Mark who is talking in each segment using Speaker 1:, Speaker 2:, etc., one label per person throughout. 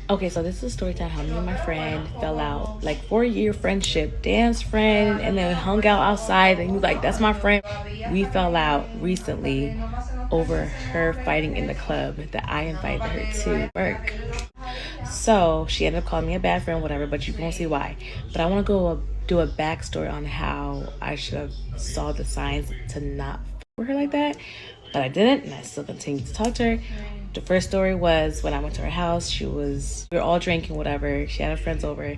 Speaker 1: Okay, so this is a story time how me and my friend fell out, like 4-year friendship, dance friend, and then hung out outside, and you like, that's my friend. We fell out recently over her fighting in the club that I invited her to work. So she ended up calling me a bad friend, whatever, but you won't see why. But I want to go do a backstory on how I should have saw the signs to not with her like that, but I didn't, and I still continued to talk to her. The first story was when I went to her house. We were all drinking, whatever. She had her friends over,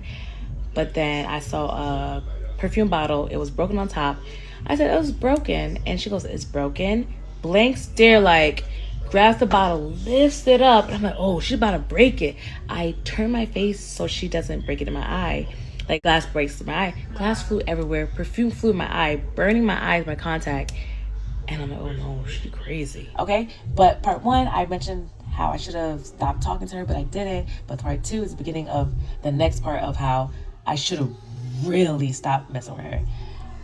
Speaker 1: but then I saw a perfume bottle. It was broken on top. I said, it was broken, and she goes, it's broken. Blank stare, like, grabs the bottle, lifts it up, and I'm like, oh, she's about to break it. I turn my face so she doesn't break it in my eye. Like, glass breaks in my eye. Glass flew everywhere. Perfume flew in my eye, burning my eyes, my contact. And I'm like, oh no, she's crazy. Okay, but part one, I mentioned how I should have stopped talking to her, but I didn't. But part two is the beginning of the next part of how I should have really stopped messing with her.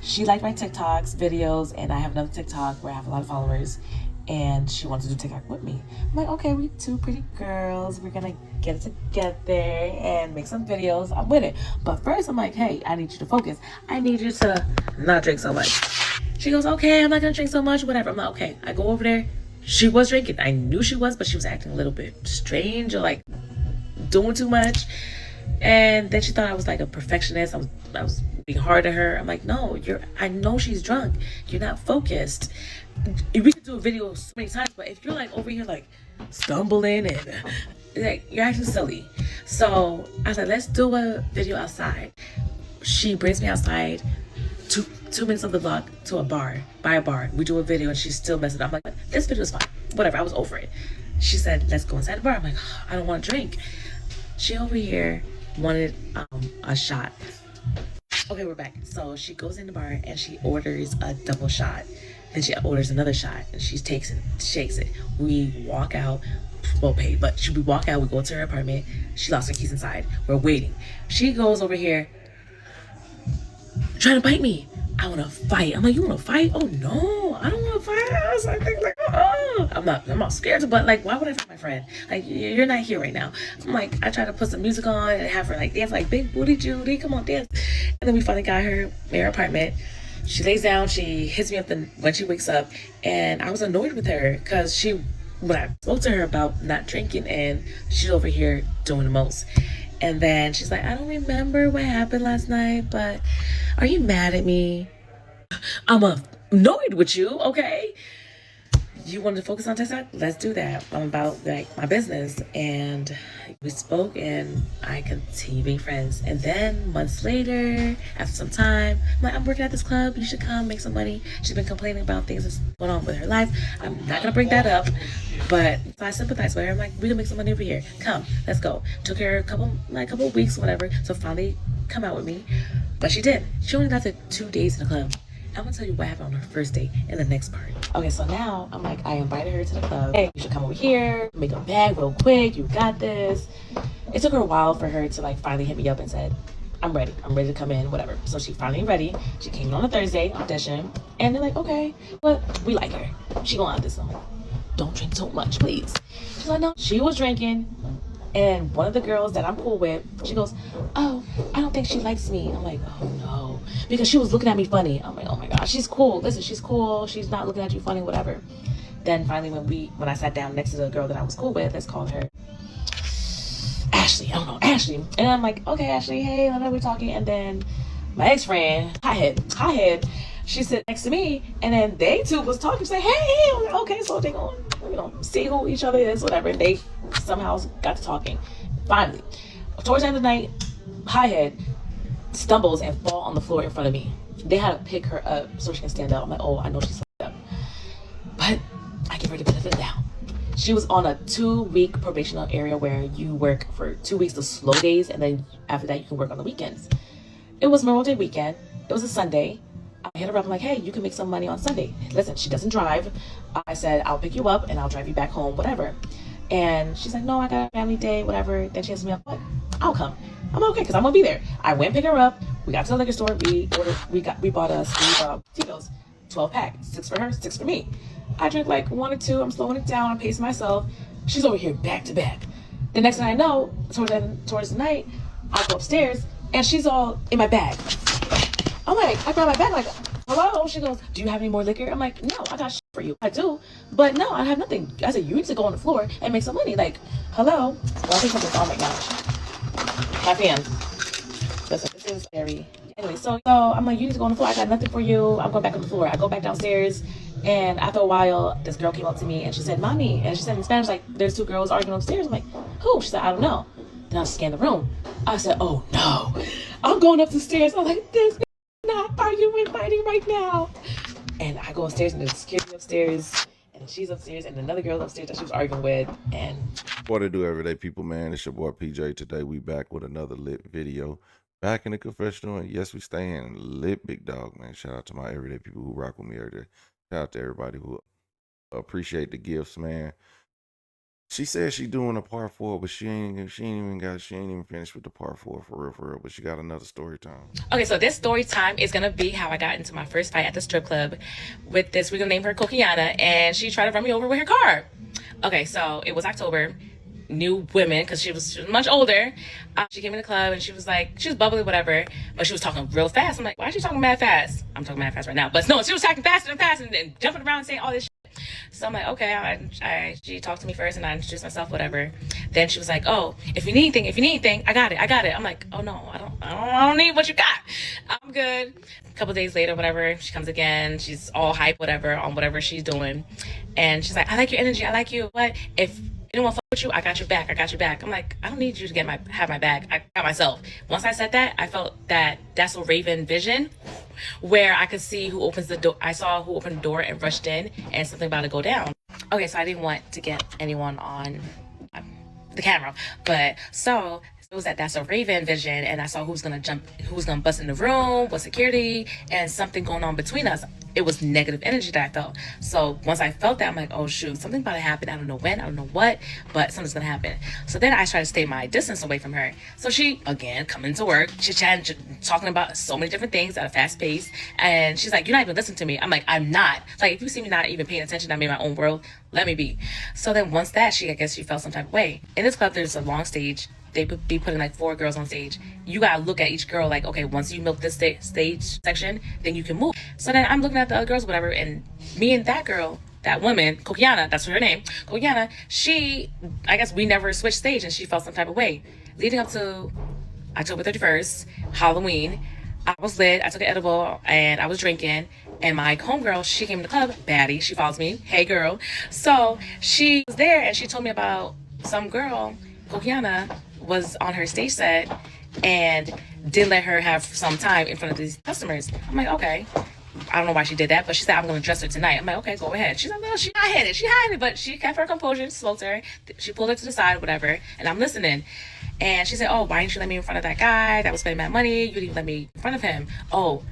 Speaker 1: She liked my TikToks, videos, and I have another TikTok where I have a lot of followers, and she wants to do TikTok with me. I'm like, okay, we two pretty girls. We're gonna get it together and make some videos. I'm with it. But first, I'm like, hey, I need you to focus. I need you to not drink so much. She goes, okay, I'm not gonna drink so much, whatever. I'm like, okay. I go over there. She was drinking. I knew she was, but she was acting a little bit strange or like doing too much. And then she thought I was like a perfectionist. I was being hard to her. I'm like, no, I know she's drunk. You're not focused. We could do a video so many times, but if you're like over here like stumbling and like you're acting silly. So I said, let's do a video outside. She brings me outside. 2 minutes of the block to a bar, by a bar. We do a video and she's still messing up. I'm like, this video is fine. Whatever, I was over it. She said, let's go inside the bar. I'm like, I don't want to drink. She over here wanted a shot. Okay, we're back. So she goes in the bar and she orders a double shot. Then she orders another shot and she takes it, shakes it. We walk out, well paid, but we walk out, we go to her apartment. She lost her keys inside. We're waiting. She goes over here trying to bite me. I want to fight. I'm like, you want to fight? Oh no, I don't want to fight. I was like, I'm not scared to, but like, why would I fight my friend? Like, you're not here right now. I'm like, I try to put some music on and have her like dance, like, big booty Judy, come on, dance. And then we finally got her in her apartment. She lays down, she hits me up when she wakes up, and I was annoyed with her because when I spoke to her about not drinking, and she's over here doing the most. And then she's like, I don't remember what happened last night, but are you mad at me? I'm annoyed with you, okay? You wanted to focus on TikTok? Let's do that. I'm about like my business. And we spoke and I continue being friends. And then months later, after some time, I'm like, I'm working at this club. You should come make some money. She's been complaining about things that's going on with her life. I'm not gonna bring that up, but so I sympathize with her. I'm like, we can make some money over here. Come, let's go. Took her a couple of weeks, whatever. So finally come out with me. But she did. She only lasted 2 days in the club. I'm gonna tell you what happened on her first date in the next part. Okay, so now I'm like, I invited her to the club. Hey, you should come over here, make a bag real quick. You got this. It took her a while for her to like finally hit me up and said, I'm ready to come in, whatever. So she finally ready. She came in on a Thursday audition, and they're like, okay, but we like her. She gonna audition. I'm like, don't drink so much, please. She's like, no. She was drinking. And one of the girls that I'm cool with, she goes, oh, I don't think she likes me. I'm like, oh no. Because she was looking at me funny. I'm like, oh my gosh, she's cool. Listen, she's cool. She's not looking at you funny, whatever. Then finally when I sat down next to the girl that I was cool with, let's call her Ashley. I don't know, Ashley. And I'm like, okay, Ashley, hey, we're talking. And then my ex-friend, hothead, she sat next to me, and then they two was talking, say, hey, I'm like, okay, so they gonna, see who each other is, whatever. And they somehow got to talking. Finally, towards the end of the night, hothead stumbles and fall on the floor in front of me. They had to pick her up so she can stand up. I'm like, oh, I know she's up. But I give her the benefit of the doubt. She was on a 2-week probational area where you work for 2 weeks, the slow days, and then after that you can work on the weekends. It was Memorial Day weekend. It was a Sunday. I hit her up. I'm like, hey, you can make some money on Sunday. Listen, she doesn't drive. I said, I'll pick you up and I'll drive you back home, whatever. And she's like, no, I got a family day, whatever. Then she hits me up, what? I'll come. I'm okay, because I'm gonna be there. I went and picked her up. We got to the liquor store. We bought us Tito's, 12-pack, 6 for her, 6 for me. I drank like 1 or 2. I'm slowing it down. I'm pacing myself. She's over here back to back. The next thing I know, towards the night, I go upstairs and she's all in my bag. I'm like, I grab my bag like, hello? She goes, do you have any more liquor? I'm like, no, I got shit for you. I do, but no, I have nothing. I said, you need to go on the floor and make some money. Like, hello? Well, I think something's on right now. 5 p.m. Listen, this is scary. Anyway, so I'm like, you need to go on the floor. I got nothing for you. I'm going back on the floor. I go back downstairs, and after a while, this girl came up to me, and she said, Mommy. And she said in Spanish, like, there's 2 girls arguing upstairs. I'm like, who? She said, I don't know. Then I scanned the room. I said, oh, no. I'm going up the stairs. I'm like, this not arguing, fighting right now. And I go upstairs, and there's security upstairs, and she's upstairs, and another girl upstairs that she was arguing with. And
Speaker 2: what to do, everyday people, man? It's your boy PJ. Today we back with another lit video. Back in the confessional, and yes, we staying lit, big dog, man. Shout out to my everyday people who rock with me every day. Shout out to everybody who appreciate the gifts, man. She said she doing a part 4, but she ain't even finished with the part 4 for real. But she got another story time.
Speaker 1: Okay, so this story time is gonna be how I got into my first fight at the strip club with this. We're gonna name her Kokiana, and she tried to run me over with her car. Okay, so it was October. New women, because she was much older. She came in the club and she was like, she was bubbly, whatever, but she was talking real fast. I'm like, why is she talking mad fast? I'm talking mad fast right now, but no, she was talking faster and faster and jumping around and saying all this shit. So I'm like, okay. She talked to me first and I introduced myself, whatever. Then she was like, oh, if you need anything, I got it. I'm like, oh no, I don't need what you got. I'm good. A couple days later, whatever, she comes again. She's all hype, whatever, on whatever she's doing. And she's like, I like your energy. I like you. What? If anyone fuck with you, I got your back. I'm like, I don't need you to have my back. I got myself. Once I said that, I felt that's a Raven vision where I could see who opens the door. I saw who opened the door and rushed in and something about to go down. Okay, so I didn't want to get anyone on the camera, but so it was that's a Raven vision, and I saw who's gonna bust in the room with security and something going on between us. It was negative energy that I felt. So once I felt that, I'm like, oh shoot, something about to happen. I don't know when, I don't know what, but something's gonna happen. So then I try to stay my distance away from her. So she, again, coming to work, chit-chatting, talking about so many different things at a fast pace. And she's like, you're not even listening to me. I'm like, I'm not. Like, if you see me not even paying attention, I'm in my own world, let me be. So then once that, I guess she felt some type of way. In this club, there's a long stage. They would be putting like 4 girls on stage. You gotta look at each girl like, okay, once you milk this stage section, then you can move. So then I'm looking at the other girls, whatever, and me and that girl, that woman, Kokiana, that's her name, Kokiana, I guess we never switched stage, and she felt some type of way. Leading up to October 31st, Halloween, I was lit, I took an edible, and I was drinking, and my homegirl, she came to the club, baddie, she follows me, hey girl. So she was there, and she told me about some girl, Kokiana, was on her stage set and didn't let her have some time in front of these customers. I'm like, okay. I don't know why she did that, but she said, I'm going to dress her tonight. I'm like, okay, go ahead. She's like, no, she hot-headed, but she kept her composure, spoke to her. She pulled her to the side, whatever, and I'm listening. And she said, oh, why didn't you let me in front of that guy that was spending my money? You didn't let me in front of him. Oh,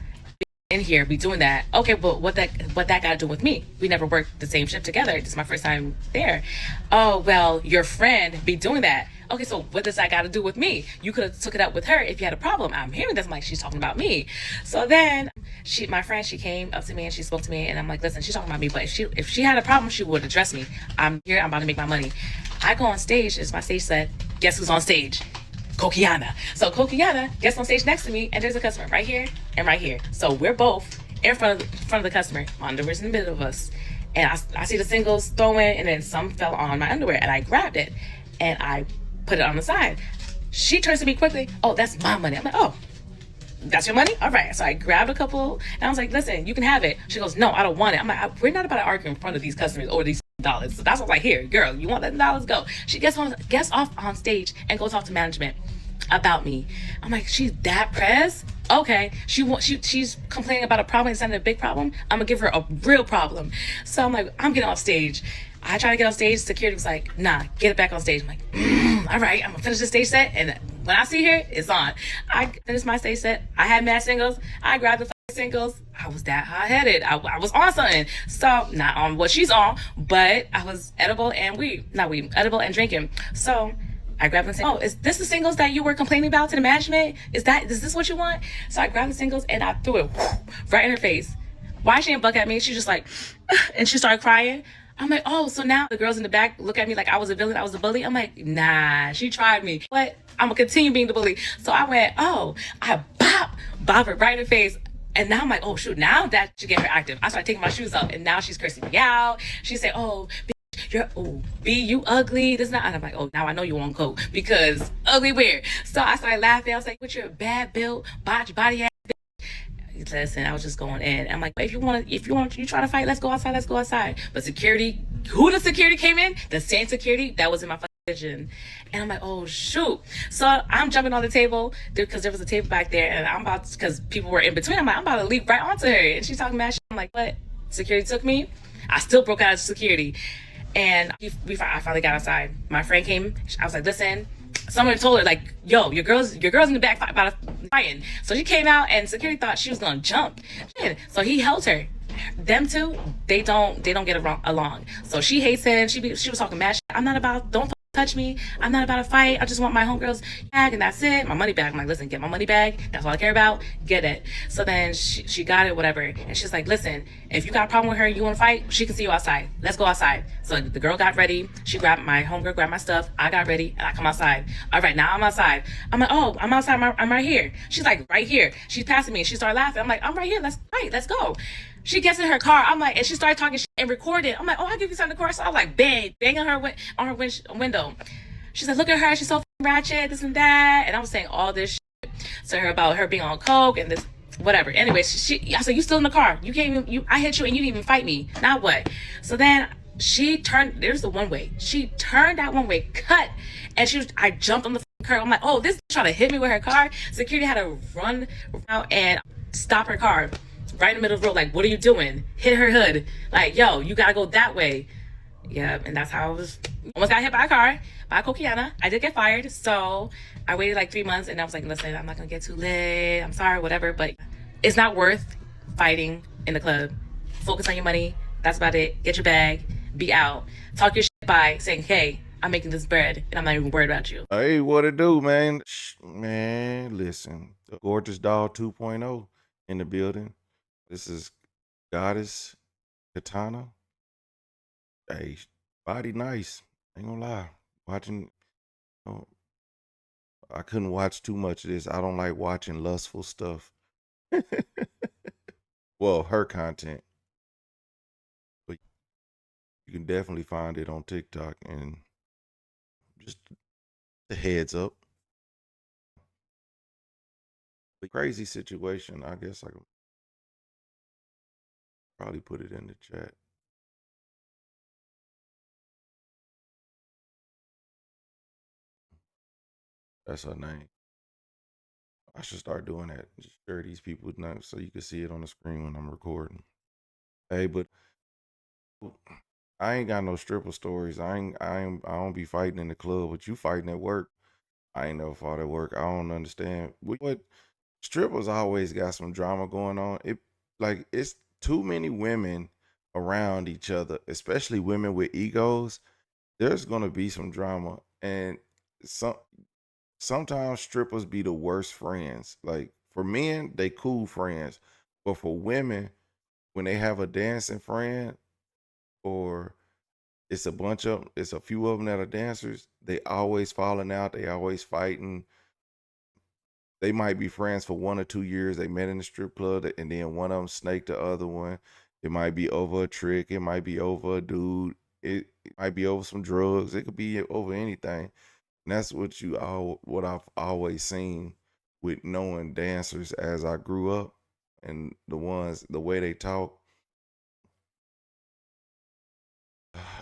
Speaker 1: in here, be doing that. Okay, but what that got to do with me? We never worked the same shift together. This is my first time there. Oh, well, your friend be doing that. Okay, so what does that got to do with me? You could have took it up with her if you had a problem. I'm hearing this, I'm like, she's talking about me. So then my friend, she came up to me and she spoke to me, and I'm like, listen, she's talking about me, but if she had a problem, she would address me. I'm here, I'm about to make my money. I go on stage, it's my stage set. Guess who's on stage? Kokiana. So Kokiana gets on stage next to me, and there's a customer right here and right here. So we're both in front of the customer. My underwear's in the middle of us, and I see the singles throwing, and then some fell on my underwear, and I grabbed it and I put it on the side. She turns to me quickly. Oh, that's my money. I'm like, oh, that's your money? All right. So I grabbed a couple, and I was like, listen, you can have it. She goes, no, I don't want it. I'm like, we're not about to argue in front of these customers over these dollars. So that's what I was like, here, girl, you want that $10? Go. She gets off on stage and goes off to management about me. I'm like, she's that pressed? Okay. She's complaining about a problem. It's not a big problem. I'm gonna give her a real problem. So I'm like, I'm getting off stage. I try to get on stage. Security was like, nah, get it back on stage. I'm like, all right, I'm gonna finish the stage set, and when I see her, it's on. I finished my stage set. I had mad singles. I grabbed the singles. I was that hot-headed. I was on something. So not on what she's on, but I was edible and drinking. So I grabbed the singles. Oh, is this the singles that you were complaining about to the management? Is this what you want? So I grabbed the singles and I threw it right in her face. Why she didn't buck at me? She just like, and she started crying. I'm like, oh, so now the girls in the back look at me like I was a villain, I was a bully. I'm like, nah, she tried me. But I'm gonna continue being the bully. So I went, oh, I bop her right in the face. And now I'm like, oh shoot, now that should get her active. I started taking my shoes off, and now she's cursing me out. She said, oh, you're B, you ugly. This not. And I'm like, oh, now I know you want coke because ugly weird. So I started laughing. I was like, "What? You're a bad built, botch body ass." Listen, I was just going in. I'm like, if you want, you try to fight, let's go outside. Let's go outside. But security, who the security came in? The same security that was in my vision. And I'm like, oh shoot. So I'm jumping on the table because there was a table back there, and I'm about because people were in between. I'm like, I'm about to leap right onto her, and she's talking mad shit. I'm like, what? Security took me. I still broke out of security. And I finally got outside. My friend came. I was like, listen, someone told her, like, yo, your girl's in the back about fighting. So she came out, and security thought she was gonna jump. So he held her. Them two, they don't get along. So she hates him. She was talking mad shit. I'm not about, don't touch me. I'm not about a fight. I just want my homegirl's bag, and that's it. My money bag. I'm like, listen, get my money bag. That's all I care about. Get it. So then she got it, whatever. And she's like, listen, if you got a problem with her, you want to fight, she can see you outside. Let's go outside. So the girl got ready. She grabbed my homegirl, grabbed my stuff. I got ready, and I come outside. All right, now I'm outside. I'm like, oh, I'm outside. I'm right here. She's like, right here. She's passing me, and she started laughing. I'm like, I'm right here. Let's fight. Let's go. She gets in her car. I'm like, and she started talking shit and recorded. I'm like, oh, I'll give you something to record. So I'm like, banging her on her window. She's like, look at her. She's so ratchet, this and that. And I was saying all this shit to her about her being on coke and this, whatever. Anyway, I said, you still in the car. You can't even, I hit you and you didn't even fight me. Now what? So then she turned, there's the one way. She turned that one way, cut. And I jumped on the curb. I'm like, oh, this is trying to hit me with her car. Security had to run out and stop her car right in the middle of the road. Like, what are you doing? Hit her hood. Like, yo, you gotta go that way. Yeah, and that's how I was. Almost got hit by a car, by a Coquiana. I did get fired, so I waited like 3 months, and I was like, listen, I'm not gonna get too lit. I'm sorry, whatever, but it's not worth fighting in the club. Focus on your money. That's about it. Get your bag. Be out. Talk your shit by saying, hey, I'm making this bread, and I'm not even worried about you.
Speaker 2: Hey, what it do, man? Man, listen. The Gorgeous Doll 2.0 in the building. This is Goddess Katana. Hey, body nice. Ain't gonna lie. Watching, oh, I couldn't watch too much of this. I don't like watching lustful stuff. Well, her content. But you can definitely find it on TikTok, and just the heads up. But crazy situation. I guess I could probably put it in the chat. That's her name. I should start doing that. Just share these people now so you can see it on the screen when I'm recording. Hey, but I ain't got no stripper stories. I don't be fighting in the club, but you fighting at work. I ain't never fought at work. I don't understand. What strippers always got some drama going on. It's too many women around each other, especially women with egos. There's gonna be some drama, and sometimes strippers be the worst friends. Like for men, they cool friends, but for women, when they have a dancing friend or it's a few of them that are dancers, they always falling out, they always fighting. They might be friends for 1 or 2 years. They met in the strip club, and then one of them snaked the other one. It might be over a trick. It might be over a dude. It might be over some drugs. It could be over anything. And that's what I've always seen with knowing dancers as I grew up, and the way they talk.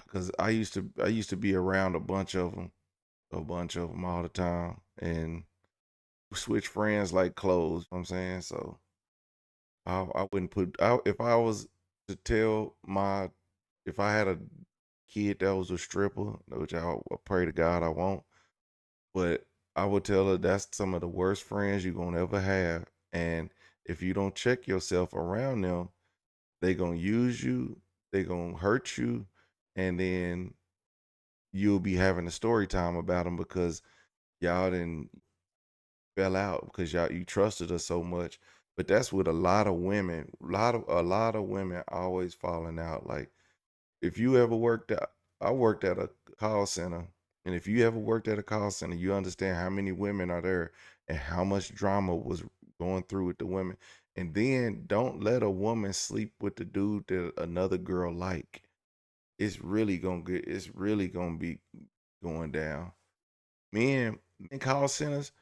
Speaker 2: Because I used to be around a bunch of them all the time, and switch friends like clothes. You know what I'm saying, so I wouldn't if I was to tell my if I had a kid that was a stripper, which I pray to God I won't, but I would tell her that's some of the worst friends you're gonna ever have, and if you don't check yourself around them, they gonna use you, they gonna hurt you, and then you'll be having a story time about them because y'all didn't fell out because you trusted her so much. But that's with a lot of women. A lot of women always falling out. Like if you ever worked out, I worked at a call center, and if you ever worked at a call center, you understand how many women are there and how much drama was going through with the women. And then don't let a woman sleep with the dude that another girl like. It's really gonna be going down. Men in call centers,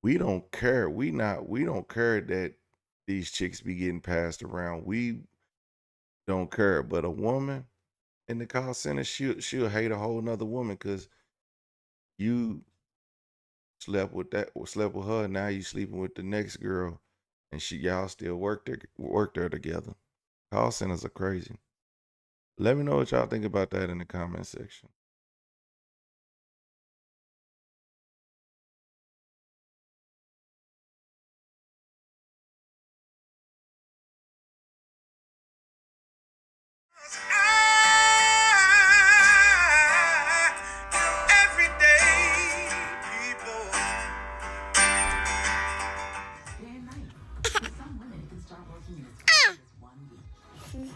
Speaker 2: we don't care. We don't care that these chicks be getting passed around. We don't care. But a woman in the call center, she'll hate a whole nother woman because you slept with her, now you sleeping with the next girl, and y'all still work there together. Call centers are crazy. Let me know what y'all think about that in the comment section.
Speaker 3: Everyday people. Day and night. For some women, it can start working in as fast as 1 week.